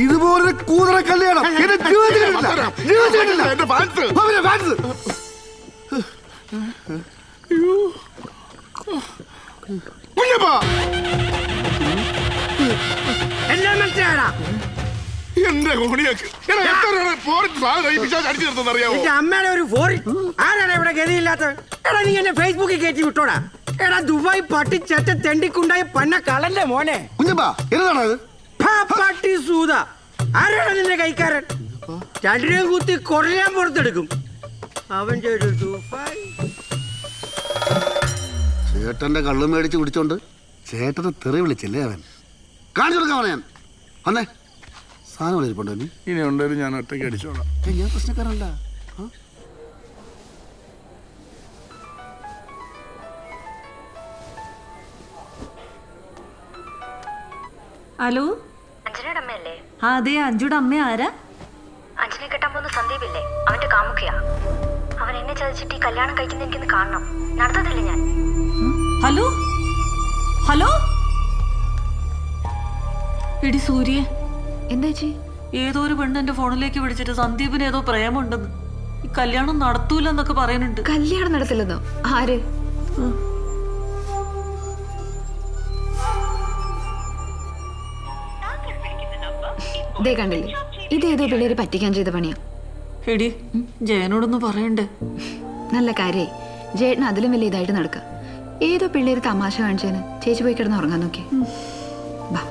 ഇതുപോലെ കൂതറ കല്യാണം എന്റെ അമ്മയുടെ ഒരു ഫോറിൻ ആരാണ് ഇവിടെ ഗതിയില്ലാത്ത? എടാ നീ എന്നെ ഫേസ്ബുക്കിൽ കയറ്റി വിട്ടോടാ. എടാ ദുബായ് പട്ടി ചെറ്റ തെണ്ടിക്കുണ്ടായ പന്ന കളന്റെ മോനെ കുഞ്ഞപ്പാ എന്നതാണത്? പട്ടി സൂത ആരാണ് നിന്റെ കൈക്കാരൻ? രണ്ടിനെയും കുത്തി കൊറയാൻ പുറത്തെടുക്കും അവൻ. ദുബായ് ചേട്ടന്റെ കള്ളു മേടിച്ച് കുടിച്ചോണ്ട് ചേട്ടനെ തെറി വിളിച്ചില്ലേ അവൻ. കാണിച്ചു കൊടുക്കാൻ പറയാൻ അന്നേ സാധനം വിളിച്ചിട്ടുണ്ടോ നീ? ഇനി ഉണ്ടായാലും ഞാൻ ഒറ്റയ്ക്ക് അടിച്ചോളാം. ഞാൻ പ്രശ്നക്കാരല്ല. ഹലോ, അഞ്ജനയുടെ അമ്മയല്ലേ? അതെ, അഞ്ജുടെ അമ്മ. ആരാ? അഞ്ജനെ കെട്ടാൻ പോകുന്ന സന്ദീപില്ലേ, അവന്റെ കാമുകയാ. അവൻ എന്നെ ചതിച്ചിട്ട് ഈ കല്യാണം കഴിക്കുന്ന എനിക്കൊന്ന് കാണണം. നടത്തത്തില്ല ഞാൻ. ഹലോ ഹലോ, എടി സൂര്യ, എന്താ ചേച്ചി? ഏതോ ഒരു പെണ്ണ് എന്റെ ഫോണിലേക്ക് വിളിച്ചിട്ട് സന്ദീപിന് ഏതോ പ്രേമുണ്ടെന്ന്, ഈ കല്യാണം നടത്തൂലെന്നൊക്കെ പറയുന്നുണ്ട്. കല്യാണം നടത്തില്ലെന്നോ? ആര്? ദേ കണ്ടില്ലേ, ഇതേതോ പിള്ളേര് പറ്റിക്കാൻ ചെയ്ത പണിയാ. എടി, ജയനോടൊന്ന് പറയണ്ടേ? നല്ല കാര്യായി. ജേട്ടന് അതിലും വലിയ ഇതായിട്ട് നടക്കുക. ഏതോ പിള്ളേര് തമാശ കാണിച്ചതിന് ചേച്ചി പോയി കിടന്ന് ഉറങ്ങാൻ നോക്കി. ബാ.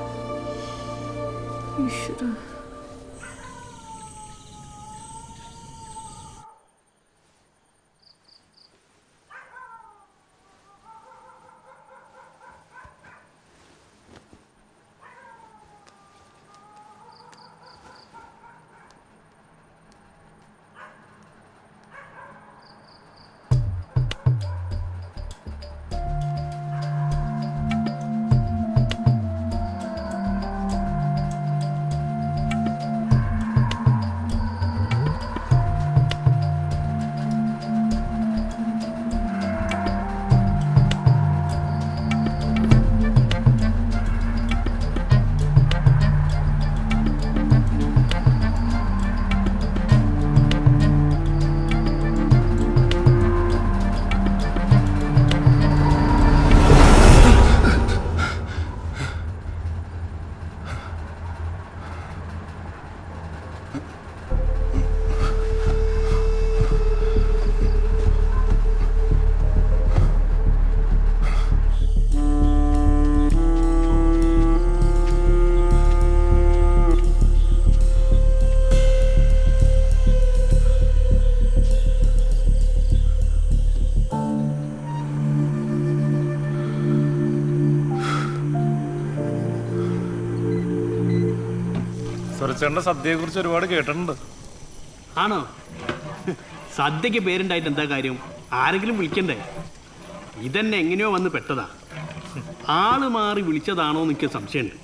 സുരച്ചേട്ടൻ്റെ സദ്യയെ കുറിച്ച് ഒരുപാട് കേട്ടിട്ടുണ്ട്. ആണോ? സദ്യക്ക് പേരുണ്ടായിട്ട് എന്താ കാര്യം? ആരെങ്കിലും വിളിക്കണ്ടേ? ഇതന്നെ എങ്ങനെയോ വന്ന് പെട്ടതാ. ആള് മാറി വിളിച്ചതാണോ എന്ന് എനിക്ക് സംശയമുണ്ട്.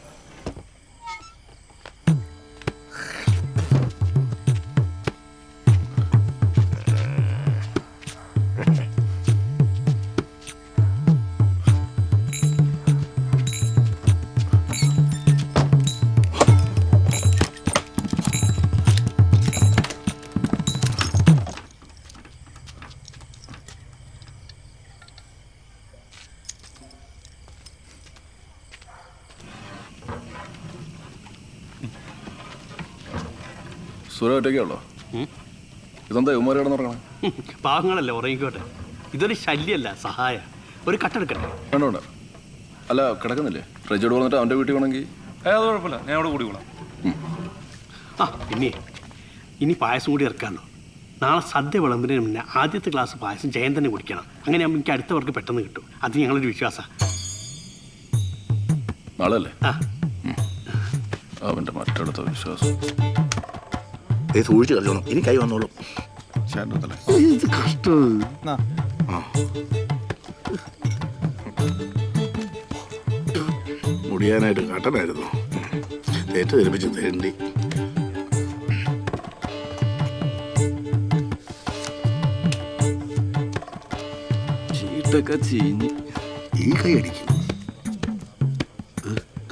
സുരൊറ്റയ്ക്കുള്ളോ? ഇതെന്താ ഇവന്മാർ കിടന്നുറങ്ങണേ? പാവങ്ങളല്ലേ, ഉറങ്ങിക്കോട്ടെ. ഇതൊരു ശല്യമല്ല, സഹായ. ഒരു കട്ടെടുക്കട്ടെ? വേണ്ട. അല്ല, കിടക്കുന്നില്ലേ? ഫ്രിഡ്ജോട് വന്നിട്ട് അവൻ്റെ വീട്ടിൽ വേണമെങ്കിൽ. അത് കുഴപ്പമില്ല, ഞാൻ അവിടെ കൂടിക്കോളാം. ആ പിന്നെ ഇനി പായസം കൂടി ഇറക്കാമല്ലോ. നാളെ സദ്യ വിളമ്പിന് മുന്നേ ആദ്യത്തെ ഗ്ലാസ് പായസം ജയൻ തന്നെ കുടിക്കണം. അങ്ങനെയാകുമ്പോൾ എനിക്ക് അടുത്തവർക്ക് പെട്ടെന്ന് കിട്ടും. അത് ഞങ്ങളൊരു വിശ്വാസമാണ്. നാളെ അല്ലേ? ആ, അവൻ്റെ മറ്റടുത്ത വിശ്വാസം സൂക്ഷിച്ച് കളിച്ചോണം, ഇനി കൈ വന്നോളും. ഇത് കഷ്ടം. മുടിയാനായിട്ട് കട്ടനായിരുന്നു. തേറ്റ് ധരിപ്പിച്ച് തേണ്ടി. ചീട്ടൊക്കെ ചീഞ്ഞ് ഈ കൈ അടിക്കും.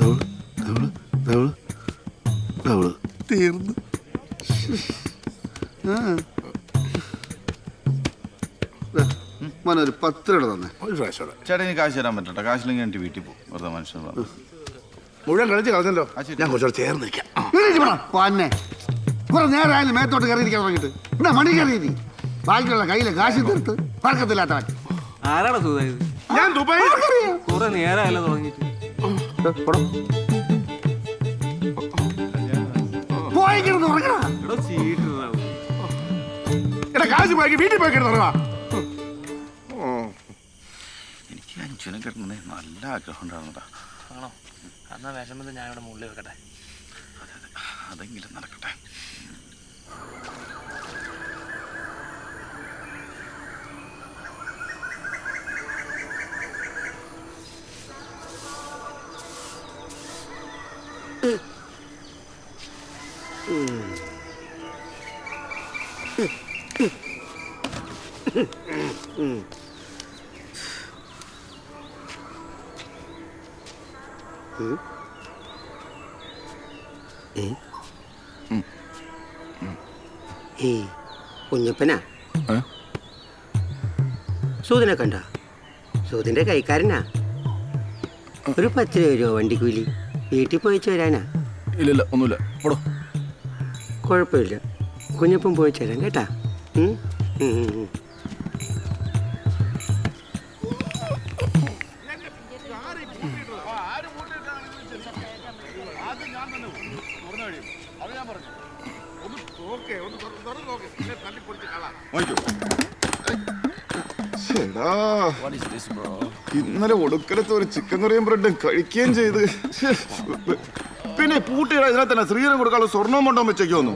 തവള് തവള് തവള് തവള് തീർന്നു. മോനെ ഒരു 10 രൂപ തന്നെ. ഒരു പ്രാവശ്യം ചേട്ടാ എനിക്ക് കാശ് തരാൻ പറ്റട്ടെ. കാശില്ലെങ്കിൽ എൻ്റെ വീട്ടിൽ പോകും. വെറുതെ മനുഷ്യൻ മുഴുവൻ കളിച്ച് കളഞ്ഞല്ലോ. ഞാൻ കുറച്ചുകൂടെ ചേർന്ന് നിൽക്കാം. പന്നെ കുറെ നേരം ആയാലും മേത്തോട്ട് കയറിയിരിക്കാൻ തുടങ്ങിയിട്ട് എന്നാ മണി കയറി ബാക്കിയുള്ള കയ്യിലെ കാശ് തീർത്ത് പറക്കത്തില്ലാത്തവൻ. ആരാണ് സുഖം? ഞാൻ ദുബായ് കുറെ നേരമല്ല തുടങ്ങിയിട്ട്. പോയിക്കിടന്ന് ഉറങ്ങണ. എടാ കാശ് പോയി വീട്ടിൽ പോയി കിടന്നുറങ്ങാ. എനിക്ക് അഞ്ചുനെ കിടന്നേ നല്ല ആഗ്രഹം ഉണ്ടായിരുന്നടാ. ആണോ? എന്നാ വിഷമത്തിൽ ഞാൻ ഇവിടെ മുകളിൽ വെക്കട്ടെ. അതെങ്കിലും നടക്കട്ടെ. കുഞ്ഞപ്പനാ സൂതിനെ കണ്ട? സൂതിന്റെ കൈക്കാരനാ. ഒരു 10 രൂപ വണ്ടിക്കൂലി. വീട്ടിൽ പോയിച്ച് വരാനാ. ഇല്ലില്ല ഒന്നുമില്ല. പോടോ. കുഴപ്പമില്ല, കുഞ്ഞപ്പൻ പോയിച്ച് തരാം കേട്ടാ. ഇന്നലെ ഒടുക്കലത്ത് ഒരു ചിക്കൻ കറിയും ബ്രെഡും കഴിക്കുകയും ചെയ്ത്. പിന്നെ പൂട്ടിയുടെ ഇതിനെ തന്നെ സ്ത്രീധനം കൊടുക്കാനുള്ള സ്വർണവും കൊണ്ടോ വെച്ചേക്കോന്നു.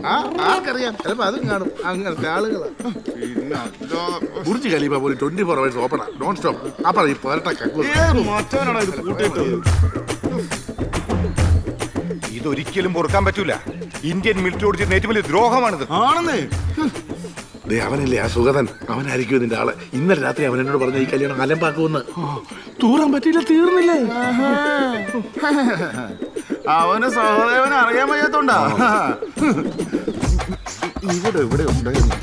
ആർക്കറിയാം, ചിലപ്പോ അതും കാണും. അങ്ങനത്തെ ആളുകളാ. പിന്നെ ബുർജ് ഖലീഫ പോലും 24 hours ഓപ്പണാ, നോൺ സ്റ്റോപ്പ്. അപ്പൊ ഈ പോരട്ടെ മറ്റാനാണ് ഇത് പൂട്ടിയിട്ടത്. ഇതൊരിക്കലും പൊറുക്കാൻ പറ്റൂല. ഇന്ത്യൻ മിലിറ്ററിയോട് ചെയ്യുന്ന ഏറ്റവും വലിയ ദ്രോഹമാണിത്. ആണെന്നേ. അവനല്ലേ ആ സുഗതൻ, അവനായിരിക്കും ഇതിന്റെ ആള്. ഇന്നലെ രാത്രി അവൻ എന്നോട് പറഞ്ഞ ഈ കല്യാണം അലമ്പാക്കുമെന്ന്. തൂറാൻ പറ്റിയില്ല, തീർന്നില്ലേ? അവന് സഹദേവനെ അറിയാൻ വയ്യാത്തോണ്ടാ. ഇവിടെ ഉണ്ടായിരുന്നു.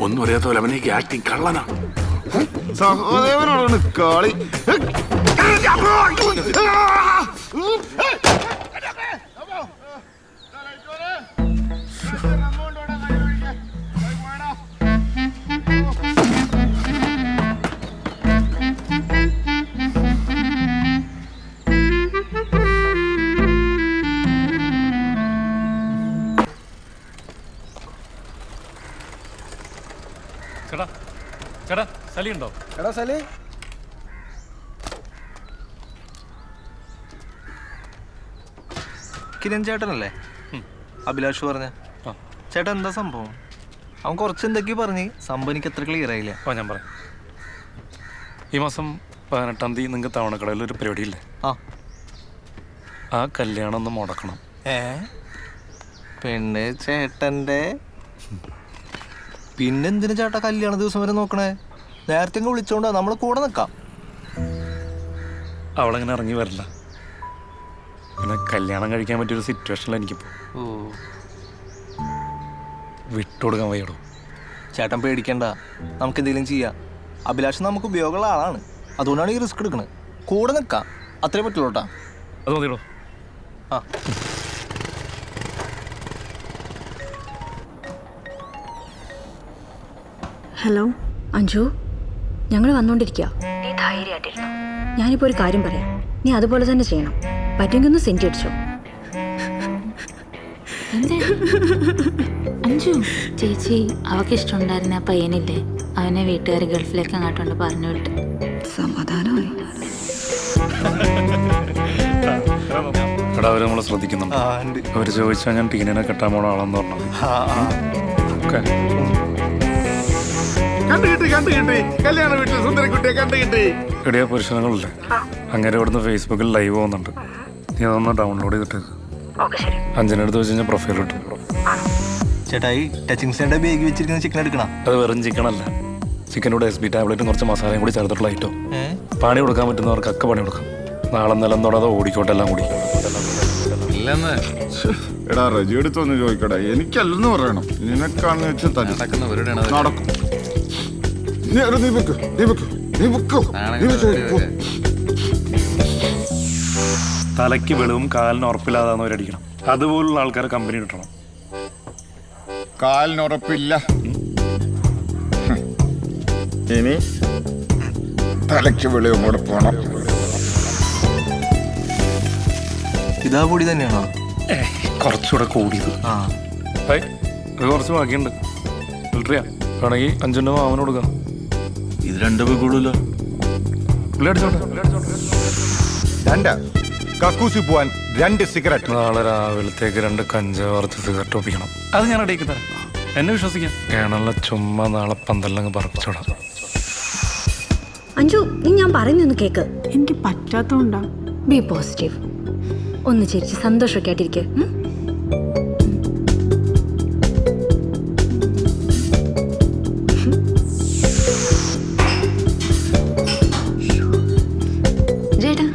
ഒന്നും അറിയാത്ത പോലെ അവനേക്ക് ആക്ടിങ് കള്ളനാ. സഹദേവനോടാണ് കളി. ചേട്ടാ ചേട്ടാ സലി ഉണ്ടോ? എടാ സലി, കിരൺ ചേട്ടനല്ലേ അഭിലാഷ് പറഞ്ഞ ചേട്ടൻ? എന്താ സംഭവം? അവൻ കുറച്ച് എന്തൊക്കെയോ പറഞ്ഞ് സംഭവം എനിക്ക് അത്ര ക്ലിയർ ആയില്ല. ഞാൻ പറയാം. ഈ മാസം 18-ാം തീയതി നിങ്ങൾക്ക് തവണക്കടയിൽ ഒരു പരിപാടിയില്ലേ? ആ കല്യാണം ഒന്ന് മുടക്കണം. പെണ്ണ് ചേട്ടൻ്റെ. പിന്നെന്തിനു ചേട്ടാ കല്യാണ ദിവസം വരെ നോക്കണേ? നേരത്തെ വിളിച്ചോണ്ടാ, നമ്മൾ കൂടെ നിൽക്കാം. അവളങ്ങനെ ഇറങ്ങി വരില്ല. പിന്നെ കല്യാണം കഴിക്കാൻ പറ്റിയൊരു സിറ്റുവേഷനിൽ എനിക്കിപ്പോൾ വിട്ടുകൊടുക്കാൻ വയ്യടോ. ചേട്ടൻ പേടിക്കണ്ട, നമുക്ക് എന്തെങ്കിലും ചെയ്യാം. അഭിലാഷ് നമുക്ക് ഉപയോഗമുള്ള ആളാണ്, അതുകൊണ്ടാണ് ഈ റിസ്ക് എടുക്കണത്. കൂടെ നിൽക്കാം, അത്രേ പറ്റുള്ളൂ കേട്ടാ. അത് മതിയോ? ആ ഹലോ അഞ്ജു, ഞങ്ങൾ വന്നുകൊണ്ടിരിക്കുക. നീ ധൈര്യമായിട്ടിരുന്നു. ഞാനിപ്പോൾ ഒരു കാര്യം പറയാം, നീ അതുപോലെ തന്നെ ചെയ്യണം. പറ്റുമെങ്കിൽ ഒന്ന് സെൻറ്റ് അടിച്ചോ. അഞ്ജു ചേച്ചി, അവൾക്ക് ഇഷ്ടമുണ്ടായിരുന്ന ആ പയ്യനില്ലേ, അവനെ വീട്ടുകാർ ഗൾഫിലേക്ക് അങ്ങോട്ടുണ്ട് പറഞ്ഞു വിട്ട്. സമാധാനമായി. എടാ, അവര് നമ്മളെ ശ്രദ്ധിക്കുന്നുണ്ട്. അവര് ചോദിച്ചാൽ ഞാൻ ടീനിനെ കെട്ടാൻ പോണ ആളെന്ന് പറഞ്ഞു. ഓക്കെ. കണ്ടു കിട്ടി കല്യാണ വീട്ടിൽ സുന്ദരക്കുട്ടിയെ കണ്ടു കിട്ടി. എടിയാ പുരുഷനങ്ങളില്ലേ, അങ്ങനെ ഇവിടുന്ന് ഫേസ്ബുക്കിൽ ലൈവ് പോകുന്നുണ്ട്. നീ അതൊന്ന് ഡൗൺലോഡ് ചെയ്തിട്ട് അഞ്ചിനടുത്ത് വെച്ച് കഴിഞ്ഞാൽ പ്രൊഫൈൽ കിട്ടും. ചേട്ടാ ഈ ടച്ചിങ് സെന്റർ ബേഗ് വെച്ചിരിക്കുന്ന ചിക്കൻ എടുക്കണം. അത് വെറും ചിക്കനല്ല, ചിക്കനോട് SB ടാബ്ലറ്റും കുറച്ച് മസാലയും കൂടി ചേർത്തിട്ടുള്ള ഐറ്റം. പണി കൊടുക്കാൻ പറ്റുന്നവർക്കൊക്കെ പണി കൊടുക്കാം. നാളെ നിലം തൊടാതെ ഓടിക്കോട്ടെ എല്ലാം കൂടി. എടാ റജി എടുത്തൊന്ന് ചോദിക്കടാ, എനിക്കല്ലെന്ന് പറയണം. നിനക്കാണെന്ന് വെച്ചാൽ തന്നെ നടക്കും. തലയ്ക്ക് വെളിവും കാലിന് ഉറപ്പില്ലാതാന്നവരടിക്കണം. അതുപോലുള്ള ആൾക്കാരെ കമ്പനി കിട്ടണം. കാലിനുറപ്പില്ല, ഇനി തലയ്ക്ക് വെളിവും കൂടെ പോണം. ഇതാ പൊടി തന്നെയാണോ? കുറച്ചുകൂടെ കൂടിയത്. അത് കുറച്ച് ബാക്കിയുണ്ട്. ഫിൽട്ടറിയാ വേണമെങ്കിൽ 5 എണ്ണം മാമന് കൊടുക്കാം. ഇത് 2 പേക്കുള്ളൂല്ലോ. പുള്ളി അടിച്ചോട്ടെ. കക്കൂസി പോവാൻ 2 സിഗരറ്റ്. നാളെ രാവിലത്തേക്ക് 2 കഞ്ചാവ് വറുത്ത് സിഗരറ്റ് ഒപ്പിക്കണം. അത് ഞാൻ ഇടയ്ക്ക് തരാം, എന്നെ വിശ്വസിക്കാം. കേണല്ല ചുമ്മാ നാളെ പന്തലങ്ങ് പറപ്പിച്ചോടാം. അഞ്ജു, നീ ഞാൻ പറയുന്നൊന്ന് കേക്ക്. എനിക്ക് പറ്റാത്തോണ്ടാ. B positive. ഒന്ന് ചിരിച്ച് സന്തോഷമൊക്കെ ആയിട്ടിരിക്കെ. ചേട്ടാ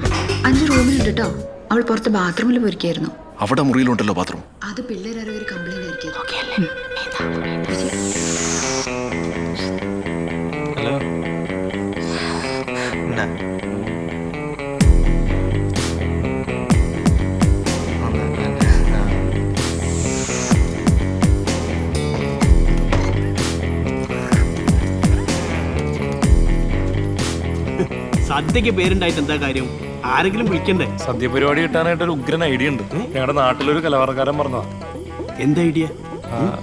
5 റൂമിലുണ്ട് കേട്ടോ. അവൾ പുറത്ത് ബാത്റൂമിൽ പോയിരിക്കായിരുന്നു. അവിടെ മുറിയിലുണ്ടല്ലോ ബാത്റൂം. അത് പിള്ളേരോ ഒരു കംപ്ലൈന്റ് ആയിരിക്കും. സദ്യക്ക് പേരുണ്ടായിട്ട് എന്താ കാര്യം? ആരെങ്കിലും വിളിക്കണ്ടേ? സദ്യ പരിപാടി കിട്ടാനായിട്ടൊരു ഉഗ്രൻ ഐഡിയ ഉണ്ട്. ഞങ്ങളുടെ നാട്ടിലൊരു കലാകാരൻ പറഞ്ഞതാ. എന്ത് ഐഡിയ?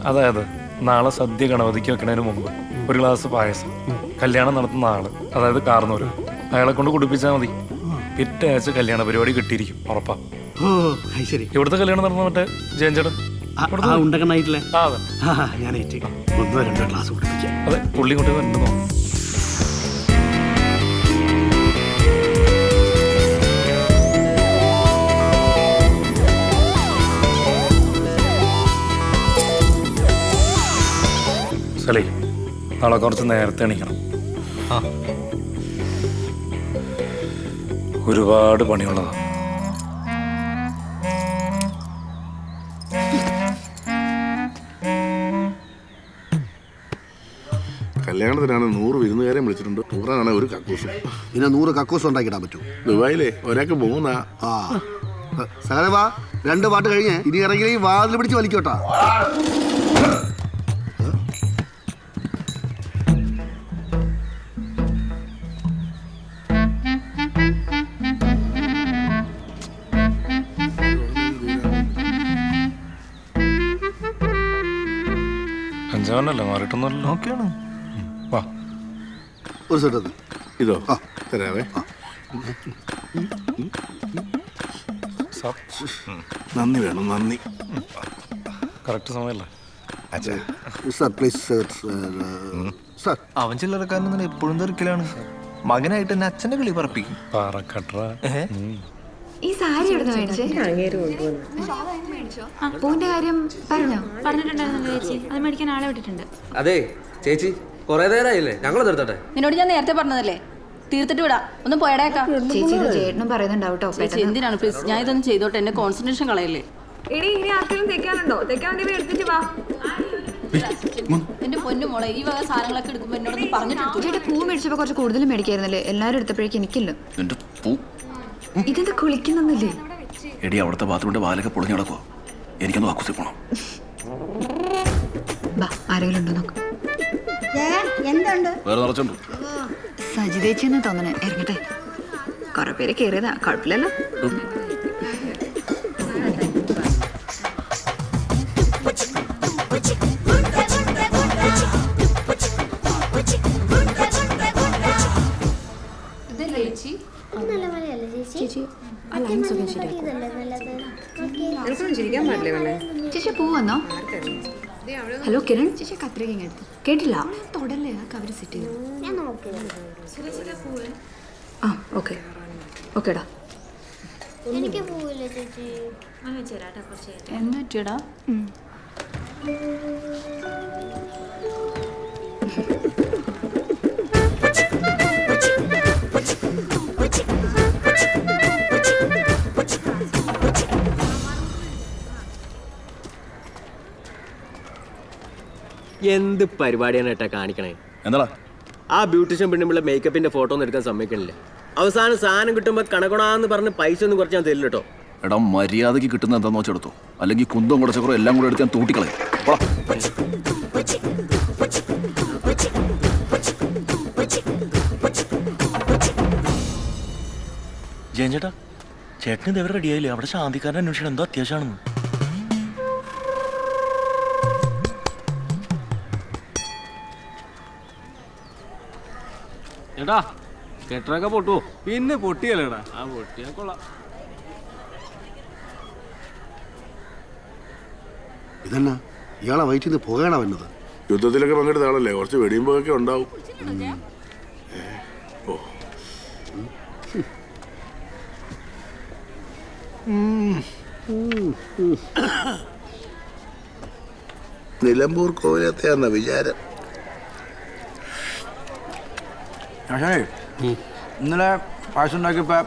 അതായത് നാളെ സദ്യ ഗണപതിക്ക് വെക്കണതിന് മുമ്പ് ഒരു ഗ്ലാസ് പായസം കല്യാണം നടത്തുന്ന ആള്, അതായത് കാർന്നൂര്, അയാളെ കൊണ്ട് കുടിപ്പിച്ചാൽ മതി. പിറ്റേ ആഴ്ച കല്യാണ പരിപാടി കിട്ടിയിരിക്കും, ഉറപ്പാ. ഓ ശരി. ഇവിടുത്തെ കല്യാണം നടന്ന മറ്റേ ജയൻചേട്ടൻ ഉണ്ടകണ്ണായിട്ടില്ലേ? അതെ, ഞാൻ 1-2 ഗ്ലാസ് കുടിപ്പിക്കാം. അതെ, പുള്ളി കൊണ്ട് തന്നെ നോക്കും. സലേ, നാളെ കുറച്ച് നേരത്തെ എണീക്കണം. ഒരുപാട് പണിയുള്ളതാണ്. കല്യാണത്തിനാണ് 100 വിരുന്നുകാരെ വിളിച്ചിട്ടുണ്ട്. ടൂറാണ് ഒരു കക്കൂസും. പിന്നെ 100 കക്കൂസ് ഉണ്ടാക്കിയിടാൻ പറ്റൂ. ദുബായിലെ ഒരാൾക്ക് 3. സഹദേവാ, 2 പാട്ട് കഴിഞ്ഞ് ഇനി ഇറങ്ങി വാതിൽ പിടിച്ച് വലിക്കോട്ടാ. അഞ്ചാവനല്ലേ, മാറിയിട്ടൊന്നുമല്ലോ. ഓക്കെയാണ്. വാ, ഒരു സെറ്റ് ഇതോ തരാവേ. നന്ദി വേണം, നന്ദി. കറക്റ്റ് സമയമല്ലേ? Sir please sir. അവൻ ചില്ലറക്കാരനൊന്നും എപ്പോഴും തെറിക്കലാണ്. മകനായിട്ട് എന്നെ അച്ഛന്റെ കിളി പറപ്പിക്കും. ഈ സാരി എവിടെ മേടിച്ചേ? പൂവിന്റെ കാര്യം പറഞ്ഞിട്ടുണ്ടായിരുന്നു ചേച്ചി. അത് മേടിക്കാൻ ആളെ വിട്ടിട്ടുണ്ട്. അതെ ചേച്ചി, കൊറേ നേരമായില്ലേ, ഞങ്ങൾ നിർത്തട്ടെ. നിന്നോട് ഞാൻ നേരത്തെ പറഞ്ഞതല്ലേ, തീർത്തിട്ട് വിടാം. ഒന്ന് പോയടേക്കാം. ചേച്ചി ചേട്ടനും പറയുന്നുണ്ടാവും കേട്ടോ. എന്തിനാണ് പ്ലീസ്, ഞാൻ ഇതൊന്നും ചെയ്തോട്ടെ, എന്റെ കോൺസെൻട്രേഷൻ കളയല്ലേ. ഇനി ആർക്കെങ്കിലും തെക്കാനുണ്ടോ? തെക്കാൻ എടുത്തിട്ട് വാ. എന്റെ പൊന്നു മോളെ, ഈ വക സാധനങ്ങളൊക്കെ എടുക്കുമ്പോ എന്നോടൊന്ന് പറഞ്ഞിട്ട്. ചേട്ടാ പൂ മേടിച്ചപ്പോ കുറച്ച് കൂടുതൽ മേടിക്കായിരുന്നല്ലേ? എല്ലാരും എടുത്തപ്പോഴേക്കും എനിക്കില്ല. ഇതെന്താ കുളിക്കുന്നൊന്നുമില്ലേ? എടി, അവിടുത്തെ ബാത്റൂമിന്റെ വാലൊക്കെ പൊളിഞ്ഞു കിടക്കുവോ? എനിക്കൊന്ന് കക്കൂസി പോണം. ആരെങ്കിലും ഉണ്ടോ നോക്ക്. സജിതേച്ചെന്ന് തോന്നണേ. ഇറങ്ങട്ടെ, കൊറേ പേര് കേറിയതാ, കുഴപ്പമില്ലല്ലോ. ചേച്ചി പൂ വന്നോ? ഹലോ കിരൺ, കേട്ടില്ല. ആ ഓക്കെ ഓക്കേടാ. എനിക്ക് പോവില്ല ചേച്ചി. എന്ത് പറ്റിയടാ? എന്ത് പരിപാടിയാണ് ഏട്ടാ കാണിക്കണേ? എന്താ ആ ബ്യൂട്ടീഷ്യൻ പെണ്ണുമ്പിള്ള മേക്കപ്പിന്റെ ഫോട്ടോ ഒന്നും എടുക്കാൻ സമ്മതിക്കണില്ല. അവസാനം സാധനം കിട്ടുമ്പോൾ കണക്കണാന്ന് പറഞ്ഞ് പൈസ ഒന്നും കുറച്ച് ഞാൻ തരില്ല കേട്ടോ. എടാ മര്യാദയ്ക്ക് കിട്ടുന്ന എന്താന്ന് വെച്ചെടുത്തോ, അല്ലെങ്കിൽ കുന്തം കുടച്ചക്കുറോ എല്ലാം കൂടെ എടുത്ത് ഞാൻ തൂട്ടിക്കളയും. ജയൻ ചേട്ടാ, ചേട്ടന് ഇത് എവിടെ റെഡിയായില്ലേ? അവിടെ ശാന്തിക്കാരൻ അന്വേഷിക്കണം, എന്തോ അത്യാവശ്യമാണെന്ന്. ചേട്ടാ കെട്ടറൊക്കെ പൊട്ടുവോ? പിന്നെ പൊട്ടിയല്ലേടാ. ആ പൊട്ടിയാ കൊള്ളാം. ഇതെന്നാ ഇയാളെ വയറ്റിൽ നിന്ന് പുകയാണോ വന്നത്? യുദ്ധത്തിലൊക്കെ പങ്കെടുത്ത ആളല്ലേ, കുറച്ച് വെടിയുമ്പോഴൊക്കെ ഉണ്ടാവും. നിലമ്പൂർ കോവിലത്തെയാന്ന വിചാരം. ഇന്നലെ പായസം ഉണ്ടാക്കിയപ്പോ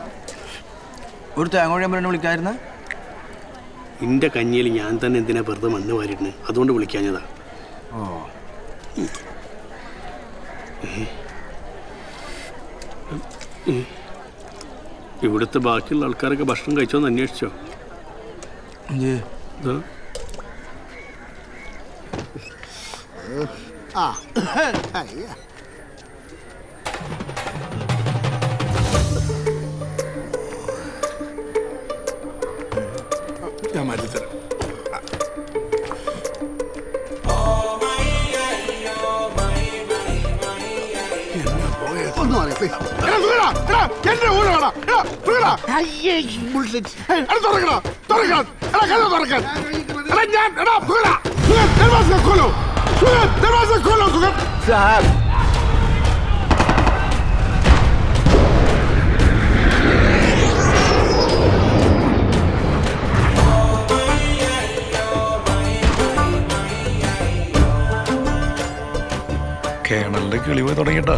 ഒരു തേങ്ങോഴിയാൻ പറഞ്ഞ വിളിക്കായിരുന്ന എൻ്റെ കഞ്ഞിയിൽ ഞാൻ തന്നെ എന്തിനാ വെറുതെ മണ്ണ് വാരിയിട്ടുണ്ട്, അതുകൊണ്ട് വിളിക്കാഞ്ഞതാ. ഓ ഇവിടുത്തെ ബാക്കിയുള്ള ആൾക്കാരൊക്കെ ഭക്ഷണം കഴിച്ചോന്ന് അന്വേഷിച്ചോ? ഞാൻ മാറ്റിത്തരാം. കേണലിന്റെ കിളി പോയി തുടങ്ങിട്ടാ.